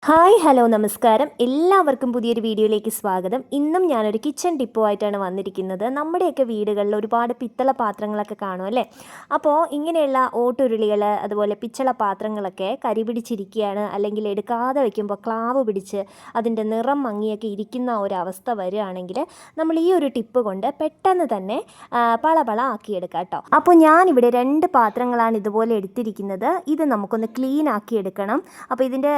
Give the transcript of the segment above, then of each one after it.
Hi hello നമസ്കാരം, എല്ലാവർക്കും പുതിയൊരു വീഡിയോയിലേക്ക് സ്വാഗതം. ഇന്നും ഞാനൊരു കിച്ചൺ ടിപ്പുമായിട്ടാണ് വന്നിരിക്കുന്നത്. നമ്മുടെയൊക്കെ വീടുകളിൽ ഒരുപാട് പിത്തള പാത്രങ്ങളൊക്കെ കാണും അല്ലേ? അപ്പോൾ ഇങ്ങനെയുള്ള ഓട്ടുരുളികൾ, അതുപോലെ പിച്ചള പാത്രങ്ങളൊക്കെ കരി പിടിച്ചിരിക്കുകയാണ്, അല്ലെങ്കിൽ എടുക്കാതെ വയ്ക്കുമ്പോൾ ക്ലാവ് പിടിച്ച് അതിൻ്റെ നിറം മങ്ങിയൊക്കെ ഇരിക്കുന്ന ഒരവസ്ഥ വരികയാണെങ്കിൽ നമ്മൾ ഈ ഒരു ടിപ്പ് കൊണ്ട് പെട്ടെന്ന് തന്നെ പളപള ആക്കിയെടുക്കാം കേട്ടോ. അപ്പോൾ ഞാനിവിടെ 2 പാത്രങ്ങളാണ് ഇതുപോലെ എടുത്തിരിക്കുന്നത്. ഇത് നമുക്കൊന്ന് ക്ലീൻ ആക്കി എടുക്കണം. അപ്പോൾ ഇതിൻ്റെ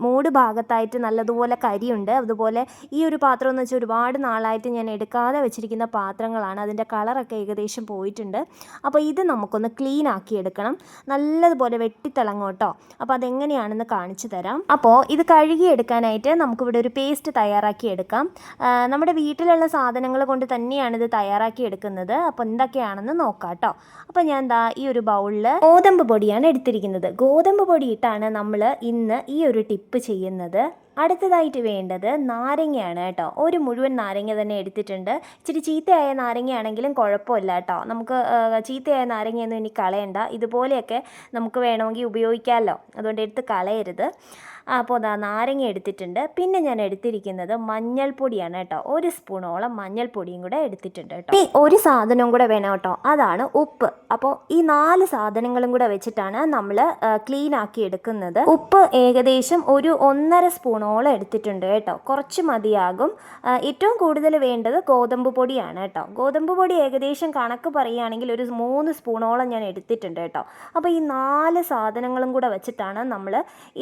മൂട് ഭാഗത്തായിട്ട് നല്ലതുപോലെ കരിയുണ്ട്. അതുപോലെ ഈ ഒരു പാത്രം എന്ന് വെച്ചാൽ ഒരുപാട് നാളായിട്ട് ഞാൻ എടുക്കാതെ വെച്ചിരിക്കുന്ന പാത്രങ്ങളാണ്. അതിൻ്റെ കളറൊക്കെ ഏകദേശം പോയിട്ടുണ്ട്. അപ്പോൾ ഇത് നമുക്കൊന്ന് ക്ലീൻ ആക്കി എടുക്കണം. നല്ലതുപോലെ വെട്ടിത്തിളങ്ങും കേട്ടോ. അപ്പോൾ അതെങ്ങനെയാണെന്ന് കാണിച്ചു തരാം. അപ്പോൾ ഇത് കഴുകിയെടുക്കാനായിട്ട് നമുക്കിവിടെ ഒരു പേസ്റ്റ് തയ്യാറാക്കി എടുക്കാം. നമ്മുടെ വീട്ടിലുള്ള സാധനങ്ങൾ കൊണ്ട് തന്നെയാണ് ഇത് തയ്യാറാക്കി എടുക്കുന്നത്. അപ്പോൾ എന്തൊക്കെയാണെന്ന് നോക്കാം കേട്ടോ. അപ്പോൾ ഞാൻ ഈ ഒരു ബൗളിൽ ഗോതമ്പ് പൊടിയാണ് എടുത്തിരിക്കുന്നത്. ഗോതമ്പ് പൊടി ഇട്ടാണ് നമ്മൾ ഇന്ന് ഈ ഒരു ടിപ്പ് ചെയ്യുന്നത്. അടുത്തതായിട്ട് വേണ്ടത് നാരങ്ങയാണ് കേട്ടോ. ഒരു മുഴുവൻ നാരങ്ങ തന്നെ എടുത്തിട്ടുണ്ട്. ഇച്ചിരി ചീത്തയായ നാരങ്ങയാണെങ്കിലും കുഴപ്പമില്ല കേട്ടോ. നമുക്ക് ചീത്തയായ നാരങ്ങയൊന്നും ഇനി കളയണ്ട. ഇതുപോലെയൊക്കെ നമുക്ക് വേണമെങ്കിൽ ഉപയോഗിക്കാമല്ലോ, അതുകൊണ്ട് എടുത്ത് കളയരുത്. അപ്പോൾ നാരങ്ങ എടുത്തിട്ടുണ്ട്. പിന്നെ ഞാൻ എടുത്തിരിക്കുന്നത് മഞ്ഞൾപ്പൊടിയാണ് കേട്ടോ. 1 സ്പൂണോളം മഞ്ഞൾപ്പൊടിയും കൂടെ എടുത്തിട്ടുണ്ട് കേട്ടോ. ഈ ഒരു സാധനവും കൂടെ വേണം കേട്ടോ, അതാണ് ഉപ്പ്. അപ്പോൾ ഈ 4 സാധനങ്ങളും കൂടെ വെച്ചിട്ടാണ് നമ്മൾ ക്ലീൻ ആക്കി എടുക്കുന്നത്. ഉപ്പ് ഏകദേശം ഒരു 1.5 സ്പൂണോളം എടുത്തിട്ടുണ്ട് കേട്ടോ. കുറച്ച് മതിയാകും. ഏറ്റവും കൂടുതൽ വേണ്ടത് ഗോതമ്പ് പൊടിയാണ് കേട്ടോ. ഗോതമ്പ് പൊടി ഏകദേശം കണക്ക് പറയുകയാണെങ്കിൽ ഒരു 3 സ്പൂണോളം ഞാൻ എടുത്തിട്ടുണ്ട് കേട്ടോ. അപ്പോൾ ഈ 4 സാധനങ്ങളും കൂടെ വെച്ചിട്ടാണ് നമ്മൾ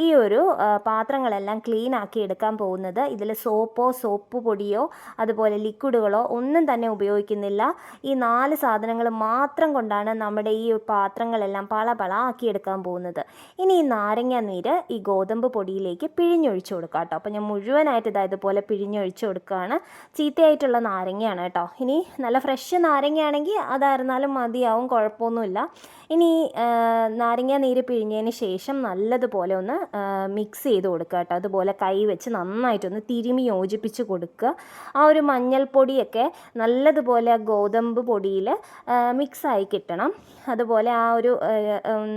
ഈ ഒരു പാത്രങ്ങളെല്ലാം ക്ലീൻ ആക്കി എടുക്കാൻ പോകുന്നത്. ഇതിൽ സോപ്പ് പൊടിയോ അതുപോലെ ലിക്വിഡുകളോ ഒന്നും തന്നെ ഉപയോഗിക്കുന്നില്ല. ഈ 4 സാധനങ്ങൾ മാത്രം കൊണ്ടാണ് നമ്മുടെ ഈ പാത്രങ്ങളെല്ലാം പളപള ആക്കിയെടുക്കാൻ പോകുന്നത്. ഇനി ഈ നാരങ്ങ നീര് ഈ ഗോതമ്പ് പൊടിയിലേക്ക് പിഴിഞ്ഞൊഴിച്ചു കൊടുക്കാം കേട്ടോ. അപ്പോൾ ഞാൻ മുഴുവനായിട്ട് ഇതുപോലെ പിഴിഞ്ഞൊഴിച്ചു കൊടുക്കുകയാണ്. ചീത്തയായിട്ടുള്ള നാരങ്ങയാണ് കേട്ടോ. ഇനി നല്ല ഫ്രഷ് നാരങ്ങയാണെങ്കിൽ അതായിരുന്നാലും മതിയാവും, കുഴപ്പമൊന്നുമില്ല. ഇനി നാരങ്ങ നീര് പിഴിഞ്ഞതിന് ശേഷം നല്ലതുപോലെ ഒന്ന് മിക്സ് ചെയ്ത് കൊടുക്കുക കേട്ടോ. അതുപോലെ കൈ വെച്ച് നന്നായിട്ടൊന്ന് തിരുമി യോജിപ്പിച്ച് കൊടുക്കുക. ആ ഒരു മഞ്ഞൾപ്പൊടിയൊക്കെ നല്ലതുപോലെ ഗോതമ്പ് പൊടിയിൽ മിക്സായി കിട്ടണം. അതുപോലെ ആ ഒരു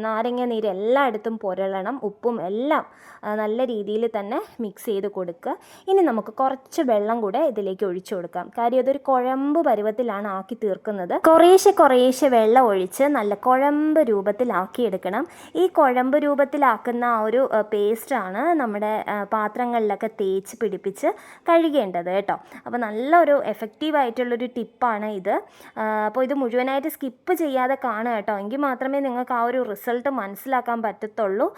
നാരങ്ങ നീര് എല്ലായിടത്തും പുരളണം. ഉപ്പും എല്ലാം നല്ല രീതിയിൽ തന്നെ മിക്സ് ചെയ്ത് കൊടുക്കുക. ഇനി നമുക്ക് കുറച്ച് വെള്ളം കൂടെ ഇതിലേക്ക് ഒഴിച്ചു കൊടുക്കാം. കാര്യം അതൊരു കുഴമ്പ് പരുവത്തിലാണ് ആക്കി തീർക്കുന്നത്. കുറേശ്ശെ വെള്ളം ഒഴിച്ച് നല്ല കുഴമ്പ് രൂപത്തിലാക്കിയെടുക്കണം. ഈ കുഴമ്പ് രൂപത്തിലാക്കുന്ന ആ ഒരു പേസ്റ്റാണ് നമ്മുടെ പാത്രങ്ങളിലൊക്കെ തേച്ച് പിടിപ്പിച്ച് കഴുകേണ്ടത് കേട്ടോ. അപ്പോൾ നല്ലൊരു എഫക്റ്റീവായിട്ടുള്ളൊരു ടിപ്പാണ് ഇത്. അപ്പോൾ ഇത് മുഴുവനായിട്ട് സ്കിപ്പ് ചെയ്യാതെ കാണുക കേട്ടോ. എങ്കിൽ മാത്രമേ നിങ്ങൾക്ക് ആ ഒരു റിസൾട്ട് മനസ്സിലാക്കാൻ പറ്റത്തുള്ളൂ.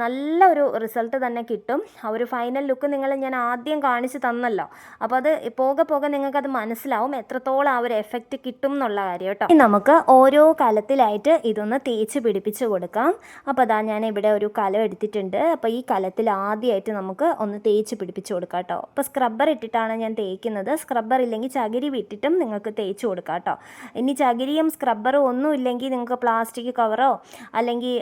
നല്ലൊരു റിസൾട്ട് തന്നെ കിട്ടും. ആ ഒരു ഫൈനൽ ലുക്ക് ഞാൻ ആദ്യം കാണിച്ച് തന്നല്ലോ. അപ്പോൾ അത് പോകെ നിങ്ങൾക്കത് മനസ്സിലാവും എത്രത്തോളം ആ ഒരു എഫക്റ്റ് കിട്ടും എന്നുള്ള കാര്യം കേട്ടോ. നമുക്ക് ഓരോ കലത്തിലായിട്ട് ഇതൊന്ന് തേച്ച് പിടിപ്പിച്ച് കൊടുക്കാം. അപ്പോൾ ഞാൻ ഇവിടെ ഒരു കലം എടുത്തിട്ടുണ്ട്. അപ്പോൾ ഈ കലത്തിൽ ആദ്യമായിട്ട് നമുക്ക് ഒന്ന് തേച്ച് പിടിപ്പിച്ച് കൊടുക്കാം കേട്ടോ. അപ്പോൾ സ്ക്രബ്ബർ ഇട്ടിട്ടാണ് ഞാൻ തേക്കുന്നത്. സ്ക്രബ്ബർ ഇല്ലെങ്കിൽ ചകിരി വിട്ടിട്ടും നിങ്ങൾക്ക് തേച്ച് കൊടുക്കാം കേട്ടോ. ഇനി ചകിരിയും സ്ക്രബ്ബറും ഒന്നും ഇല്ലെങ്കിൽ നിങ്ങൾക്ക് പ്ലാസ്റ്റിക് കവറോ അല്ലെങ്കിൽ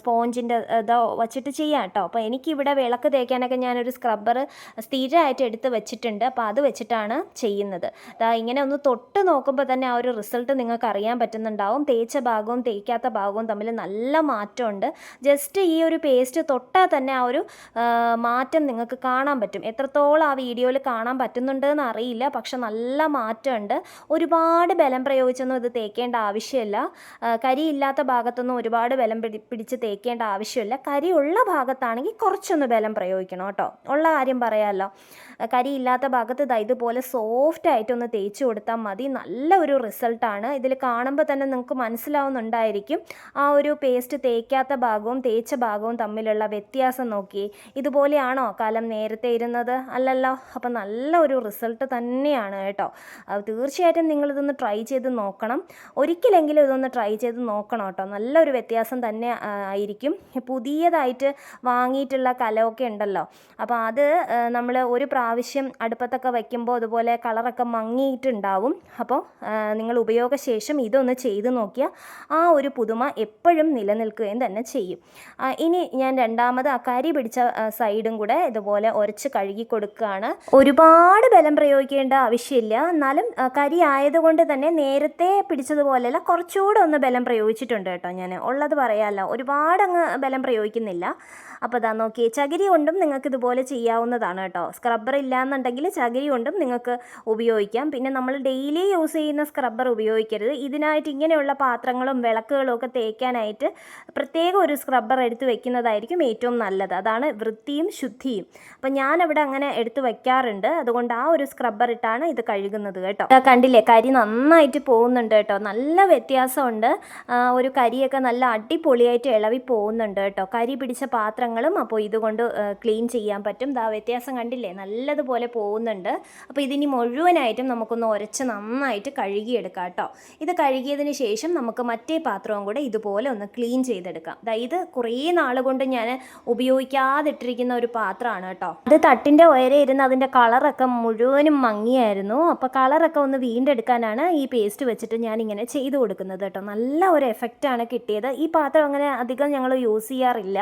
സ്പോഞ്ചിൻ്റെ ഇതോ വച്ചിട്ട് ചെയ്യാം കേട്ടോ. അപ്പോൾ എനിക്കിവിടെ വിളക്ക് തേക്കാനൊക്കെ ഞാനൊരു സ്ക്രബ്ബർ സ്ഥിരമായിട്ട് എടുത്ത് വെച്ചിട്ടുണ്ട്. അപ്പോൾ അത് വെച്ചിട്ടാണ് ചെയ്യുന്നത്. ഇങ്ങനെ ഒന്ന് തൊട്ട് നോക്കുമ്പോൾ തന്നെ ആ ഒരു റിസൾട്ട് നിങ്ങൾക്ക് അറിയാൻ പറ്റുന്നുണ്ടാവും. തേച്ച ഭാഗവും തേക്കാത്ത ഭാഗവും തമ്മിൽ നല്ല മാറ്റമുണ്ട്. ജസ്റ്റ് ഈ ഒരു പേസ്റ്റ് തൊട്ടാൽ തന്നെ ആ ഒരു മാറ്റം നിങ്ങൾക്ക് കാണാൻ പറ്റും. എത്രത്തോളം ആ വീഡിയോയിൽ കാണാൻ പറ്റുന്നുണ്ടെന്ന് അറിയില്ല, പക്ഷെ നല്ല മാറ്റമുണ്ട്. ഒരുപാട് ബലം പ്രയോഗിച്ചൊന്നും ഇത് തേക്കേണ്ട ആവശ്യമില്ല. കരിയില്ലാത്ത ഭാഗത്തൊന്നും ഒരുപാട് ബലം പിടിച്ച് തേക്കേണ്ട ആവശ്യമില്ല. കരിയുള്ള ഭാഗത്താണെങ്കിൽ കുറച്ചൊന്ന് ബലം പ്രയോഗിക്കണം കേട്ടോ. ഉള്ള കാര്യം പറയാമല്ലോ. കരിയില്ലാത്ത ഭാഗത്ത് ഇതുപോലെ സോഫ്റ്റായിട്ടൊന്ന് തേച്ച് കൊടുത്താൽ മതി. നല്ല ഒരു റിസൾട്ടാണ്. ഇതിൽ കാണുമ്പോൾ തന്നെ നിങ്ങൾക്ക് മനസ്സിലാവുന്നുണ്ടായിരിക്കും ആ ഒരു പേസ്റ്റ് തേക്കാത്ത ഭാഗവും തേച്ച ഭാഗവും തമ്മിലുള്ള വ്യത്യാസം നോക്കി. ഇതുപോലെയാണോ കലം നേരത്തെ ഇരുന്നത്? അല്ലല്ലോ. അപ്പം നല്ല ഒരു റിസൾട്ട് തന്നെയാണ് കേട്ടോ. തീർച്ചയായിട്ടും നിങ്ങളിതൊന്ന് ട്രൈ ചെയ്ത് നോക്കണം. ഒരിക്കലെങ്കിലും ഇതൊന്ന് ട്രൈ ചെയ്ത് നോക്കണം കേട്ടോ. നല്ലൊരു വ്യത്യാസം തന്നെ ആയിരിക്കും. പുതിയതായിട്ട് വാങ്ങിയിട്ടുള്ള കലമൊക്കെ മണമൊക്കെ ഉണ്ടല്ലോ. അപ്പോൾ അത് നമ്മൾ ഒരു പ്രാവശ്യം അടുപ്പത്തൊക്കെ വയ്ക്കുമ്പോൾ അതുപോലെ കളറൊക്കെ മങ്ങിയിട്ടുണ്ടാവും. അപ്പോൾ നിങ്ങൾ ഉപയോഗശേഷം ഇതൊന്ന് ചെയ്ത് നോക്കിയാൽ ആ ഒരു പുതുമ എപ്പോഴും നിലനിൽക്കുകയും തന്നെ ചെയ്യും. ഇനി ഞാൻ രണ്ടാമത് ആ കരി പിടിച്ച സൈഡും കൂടെ ഇതുപോലെ ഉരച്ച് കഴുകി കൊടുക്കുകയാണ്. ഒരുപാട് ബലം പ്രയോഗിക്കേണ്ട ആവശ്യമില്ല, എന്നാലും കരി ആയതുകൊണ്ട് തന്നെ നേരത്തെ പിടിച്ചതുപോലെയല്ല, കുറച്ചുകൂടെ ഒന്ന് ബലം പ്രയോഗിച്ചിട്ടുണ്ട് കേട്ടോ. ഞാൻ ഉള്ളത് പറയാമല്ലോ, ഒരുപാട് അങ്ങ് ബലം പ്രയോഗിക്കുന്നില്ല. അപ്പോൾ ഇതാ നോക്കിയേ, ചകിരി കൊണ്ടും നിങ്ങൾക്ക് ഇതുപോലെ ചെയ്യാവുന്നതാണ് കേട്ടോ. സ്ക്രബ്ബർ ഇല്ലയെന്നുണ്ടെങ്കിൽ ചകിരി കൊണ്ടും നിങ്ങൾക്ക് ഉപയോഗിക്കാം. പിന്നെ നമ്മൾ ഡെയിലി യൂസ് ചെയ്യുന്ന സ്ക്രബ്ബർ ഉപയോഗിക്കരുത്. ഇതിനായിട്ട് ഇങ്ങനെയുള്ള പാത്രങ്ങളും വിളക്കുകളും ഒക്കെ തേക്കാനായിട്ട് പ്രത്യേകം ഒരു സ്ക്രബ്ബർ എടുത്ത് വെക്കുന്നതായിരിക്കും ഏറ്റവും നല്ലത്. അതാണ് വൃത്തിയും ശുദ്ധിയും. അപ്പം ഞാനവിടെ അങ്ങനെ എടുത്ത് വയ്ക്കാറുണ്ട്. അതുകൊണ്ട് ആ ഒരു സ്ക്രബ്ബർ ഇട്ടാണ് ഇത് കഴുകുന്നത് കേട്ടോ. കണ്ടില്ലേ, കരി നന്നായിട്ട് പോകുന്നുണ്ട് കേട്ടോ. നല്ല വ്യത്യാസമുണ്ട്. ഒരു കരിയൊക്കെ നല്ല അടിപൊളിയായിട്ട് ഇളവി പോകുന്നുണ്ട് കേട്ടോ. കരി പിടിച്ച പാത്രങ്ങളും അപ്പോൾ ഇതുകൊണ്ട് ക്ലീൻ ചെയ്യാൻ പറ്റും. വ്യത്യാസം കണ്ടില്ലേ, നല്ലതുപോലെ പോകുന്നുണ്ട്. അപ്പോൾ ഇതിനി മുഴുവനായിട്ടും നമുക്കൊന്ന് ഉരച്ച് നന്നായിട്ട് കഴുകിയെടുക്കാം കേട്ടോ. ഇത് കഴുകിയതിന് ശേഷം നമുക്ക് മറ്റേ പാത്രവും കൂടെ ഇതുപോലെ ഒന്ന് ക്ലീൻ ചെയ്തെടുക്കാം. ഇത് കുറേ നാൾ കൊണ്ട് ഞാൻ ഉപയോഗിക്കാതിട്ടിരിക്കുന്ന ഒരു പാത്രമാണ് കേട്ടോ. അത് തട്ടിൻ്റെ ഉയരെ ഇരുന്ന് അതിൻ്റെ കളറൊക്കെ മുഴുവനും മങ്ങിയായിരുന്നു. അപ്പോൾ കളറൊക്കെ ഒന്ന് വീണ്ടെടുക്കാനാണ് ഈ പേസ്റ്റ് വെച്ചിട്ട് ഞാനിങ്ങനെ ചെയ്ത് കൊടുക്കുന്നത് കേട്ടോ. നല്ല ഒരു എഫക്റ്റാണ് കിട്ടിയത്. ഈ പാത്രം അങ്ങനെ അധികം ഞങ്ങൾ യൂസ് ചെയ്യാറില്ല.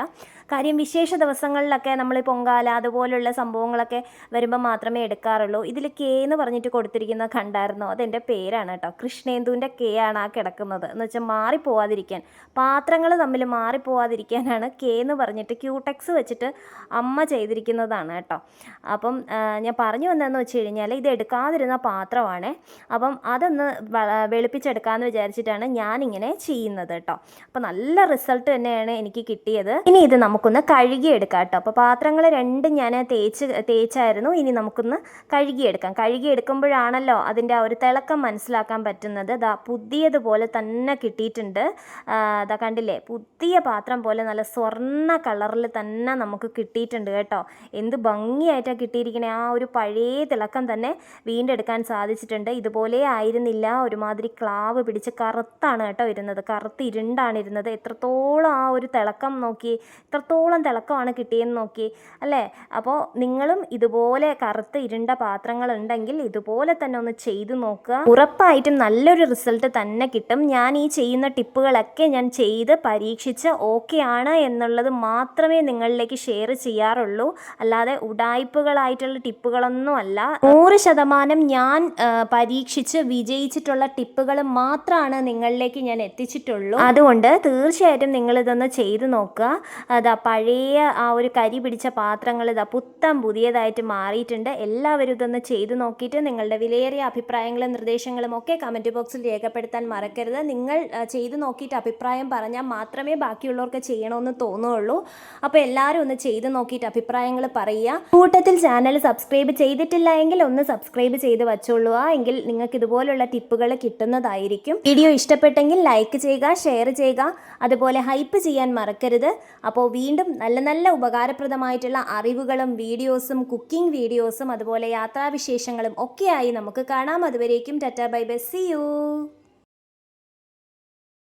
കാര്യം വിശേഷ ദിവസങ്ങളിലൊക്കെ നമ്മൾ പൊങ്കാല അതുപോലുള്ള സംഭവങ്ങളൊക്കെ വരുമ്പോൾ മാത്രമേ എടുക്കാറുള്ളൂ. ഇതിൽ കെ എന്ന് പറഞ്ഞിട്ട് കൊടുത്തിരിക്കുന്നത് കണ്ടായിരുന്നോ? അതെൻ്റെ പേരാണ് കേട്ടോ. കൃഷ്ണേന്ദുവിൻ്റെ കെ ആണ് ആ കിടക്കുന്നത്. എന്ന് വെച്ചാൽ മാറിപ്പോവാതിരിക്കാൻ, പാത്രങ്ങൾ തമ്മിൽ മാറിപ്പോവാതിരിക്കാനാണ് കെ എന്ന് പറഞ്ഞിട്ട് ക്യൂടെക്സ് വെച്ചിട്ട് അമ്മ ചെയ്തിരിക്കുന്നതാണ് കേട്ടോ. അപ്പം ഞാൻ പറഞ്ഞു വന്നതെന്ന് വെച്ച് കഴിഞ്ഞാൽ ഇത് എടുക്കാതിരുന്ന പാത്രമാണ്. അപ്പം അതൊന്ന് വെളുപ്പിച്ചെടുക്കാമെന്ന് വിചാരിച്ചിട്ടാണ് ഞാനിങ്ങനെ ചെയ്യുന്നത് കേട്ടോ. അപ്പോൾ നല്ല റിസൾട്ട് തന്നെയാണ് എനിക്ക് കിട്ടിയത്. ഇനി ഇത് നമുക്കൊന്ന് കഴുകിയെടുക്കാം കേട്ടോ. അപ്പോൾ പാത്രങ്ങൾ രണ്ടും ഞാൻ തേച്ചായിരുന്നു. ഇനി നമുക്കൊന്ന് കഴുകിയെടുക്കാം. കഴുകിയെടുക്കുമ്പോഴാണല്ലോ അതിൻ്റെ ആ ഒരു തിളക്കം മനസ്സിലാക്കാൻ പറ്റുന്നത്. പുതിയതുപോലെ തന്നെ കിട്ടിയിട്ടുണ്ട്. കണ്ടില്ലേ, പുതിയ പാത്രം പോലെ നല്ല സ്വർണ്ണ കളറിൽ തന്നെ നമുക്ക് കിട്ടിയിട്ടുണ്ട് കേട്ടോ. എന്ത് ഭംഗിയായിട്ടാണ് കിട്ടിയിരിക്കണേ. ആ ഒരു പഴയ തിളക്കം തന്നെ വീണ്ടെടുക്കാൻ സാധിച്ചിട്ടുണ്ട്. ഇതുപോലെ ആയിരുന്നില്ല, ഒരുമാതിരി ക്ലാവ് പിടിച്ച് കറുത്താണ് കേട്ടോ ഇരുന്നത്. കറുത്ത് ഇരുണ്ടാണ് ഇരുന്നത്. എത്രത്തോളം ആ ഒരു തിളക്കം നോക്കി, എത്രത്തോളം തിളക്കമാണ് കിട്ടിയെന്ന് നോക്കി അല്ലേ. അപ്പോൾ നിങ്ങളും ഇതുപോലെ കറുത്ത് ഇരുണ്ട പാത്രങ്ങൾ ഉണ്ടെങ്കിൽ ഇതുപോലെ തന്നെ ഒന്ന് ചെയ്തു നോക്കുക. ഉറപ്പായിട്ടും നല്ലൊരു റിസൾട്ട് തന്നെ കിട്ടും. ഞാൻ ഈ ചെയ്യുന്ന ടിപ്പുകളൊക്കെ ഞാൻ ചെയ്ത് പരീക്ഷിച്ച് ഓക്കെ ആണ് എന്നുള്ളത് മാത്രമേ നിങ്ങളിലേക്ക് ഷെയർ ചെയ്യാറുള്ളൂ. അല്ലാതെ ഉഡായിപ്പുകളായിട്ടുള്ള ടിപ്പുകളൊന്നും അല്ല. 100% ഞാൻ പരീക്ഷിച്ച് വിജയിച്ചിട്ടുള്ള ടിപ്പുകൾ മാത്രമാണ് നിങ്ങളിലേക്ക് ഞാൻ എത്തിച്ചിട്ടുള്ളൂ. അതുകൊണ്ട് തീർച്ചയായിട്ടും നിങ്ങളിതൊന്ന് ചെയ്ത് നോക്കുക. പഴയ ആ ഒരു കരി പിടിച്ച പാത്രങ്ങൾ പുത്തം പുതിയതായിട്ട് മാറിയിട്ടുണ്ട്. എല്ലാവരും ഇതൊന്ന് ചെയ്ത് നോക്കിയിട്ട് നിങ്ങളുടെ വിലയേറിയ അഭിപ്രായങ്ങളും നിർദ്ദേശങ്ങളും ഒക്കെ കമൻറ്റ് ബോക്സിൽ രേഖപ്പെടുത്താൻ മറക്കരുത്. നിങ്ങൾ ചെയ്ത് നോക്കിയിട്ട് അഭിപ്രായം പറഞ്ഞാൽ മാത്രമേ ബാക്കിയുള്ളവർക്ക് ചെയ്യണമെന്ന് തോന്നുകയുള്ളൂ. അപ്പോൾ എല്ലാവരും ഒന്ന് ചെയ്ത് നോക്കിയിട്ട് അഭിപ്രായങ്ങൾ പറയുക. കൂട്ടത്തിൽ ചാനൽ സബ്സ്ക്രൈബ് ചെയ്തിട്ടില്ല എങ്കിൽ ഒന്ന് സബ്സ്ക്രൈബ് ചെയ്ത് വച്ചോളൂ. എങ്കിൽ നിങ്ങൾക്ക് ഇതുപോലുള്ള ടിപ്പുകൾ കിട്ടുന്നതായിരിക്കും. വീഡിയോ ഇഷ്ടപ്പെട്ടെങ്കിൽ ലൈക്ക് ചെയ്യുക, ഷെയർ ചെയ്യുക, അതുപോലെ ഹൈപ്പ് ചെയ്യാൻ മറക്കരുത്. അപ്പോൾ വീണ്ടും നല്ല നല്ല ഉപകാരപ്രദമായിട്ടുള്ള അറിവുകളും വീഡിയോസും കുക്കിംഗ് വീഡിയോസും അതുപോലെ യാത്രാവിശേഷങ്ങളും ഒക്കെയായി നമുക്ക് കാണാം. അതുവരേക്കും tata bye bye, see U.